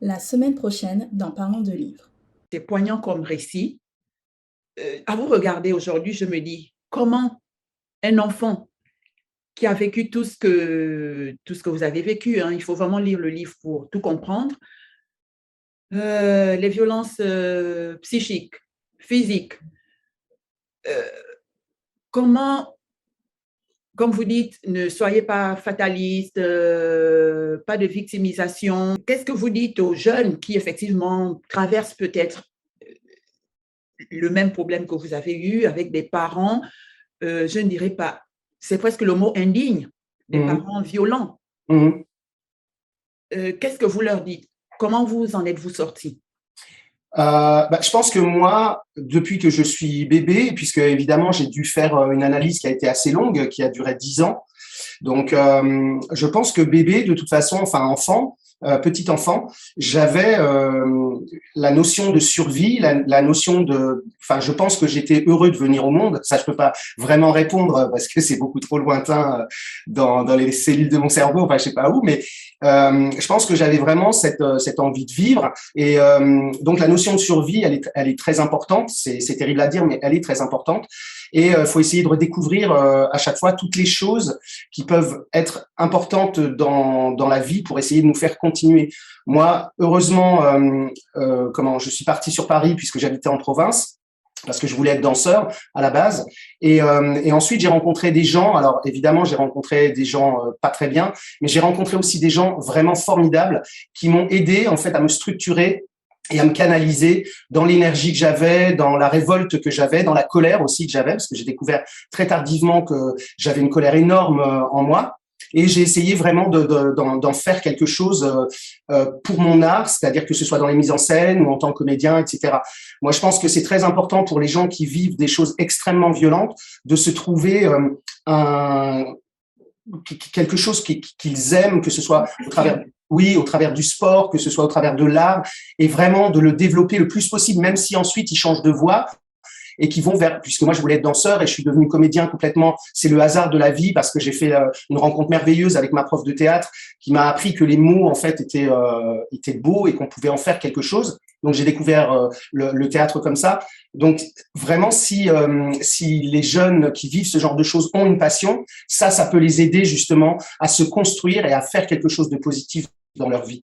La semaine prochaine dans Parlons de livres. C'est poignant comme récit. À vous regarder aujourd'hui, je me dis, comment un enfant qui a vécu tout ce que vous avez vécu, hein, il faut vraiment lire le livre pour tout comprendre, les violences psychiques, physiques, euh, comment, comme vous dites, ne soyez pas fataliste, pas de victimisation. Qu'est-ce que vous dites aux jeunes qui effectivement traversent peut-être le même problème que vous avez eu avec des parents, je ne dirais pas, c'est presque le mot indigne, des Mhm. parents violents. Mhm. Qu'est-ce que vous leur dites? Comment vous en êtes-vous sorti? Je pense que moi, depuis que je suis bébé, puisque évidemment j'ai dû faire une analyse qui a été assez longue, qui a duré 10 ans, donc je pense que bébé, de toute façon, enfin enfant, petit enfant, j'avais la notion de survie, la notion de, enfin je pense que j'étais heureux de venir au monde. Ça, je peux pas vraiment répondre parce que c'est beaucoup trop lointain dans les cellules de mon cerveau, enfin je sais pas où, mais je pense que j'avais vraiment cette envie de vivre. Et donc la notion de survie, elle est très importante. C'est terrible à dire, mais elle est très importante. Et il faut essayer de redécouvrir à chaque fois toutes les choses qui peuvent être importantes dans la vie pour essayer de nous faire continuer. Moi, heureusement, je suis parti sur Paris puisque j'habitais en province, parce que je voulais être danseur à la base. Et ensuite, j'ai rencontré des gens. Alors, évidemment, j'ai rencontré des gens pas très bien, mais j'ai rencontré aussi des gens vraiment formidables qui m'ont aidé, en fait, à me structurer et à me canaliser dans l'énergie que j'avais, dans la révolte que j'avais, dans la colère aussi que j'avais, parce que j'ai découvert très tardivement que j'avais une colère énorme en moi. Et j'ai essayé vraiment d'en faire quelque chose pour mon art, c'est-à-dire que ce soit dans les mises en scène ou en tant que comédien, etc. Moi, je pense que c'est très important pour les gens qui vivent des choses extrêmement violentes de se trouver un, quelque chose qu'ils aiment, que ce soit au travers, oui, au travers du sport, que ce soit au travers de l'art, et vraiment de le développer le plus possible, même si ensuite ils changent de voie et qui vont vers, puisque moi je voulais être danseur et je suis devenu comédien complètement, c'est le hasard de la vie parce que j'ai fait une rencontre merveilleuse avec ma prof de théâtre qui m'a appris que les mots en fait étaient beaux et qu'on pouvait en faire quelque chose. Donc j'ai découvert le théâtre comme ça. Donc vraiment si les jeunes qui vivent ce genre de choses ont une passion, ça peut les aider justement à se construire et à faire quelque chose de positif dans leur vie.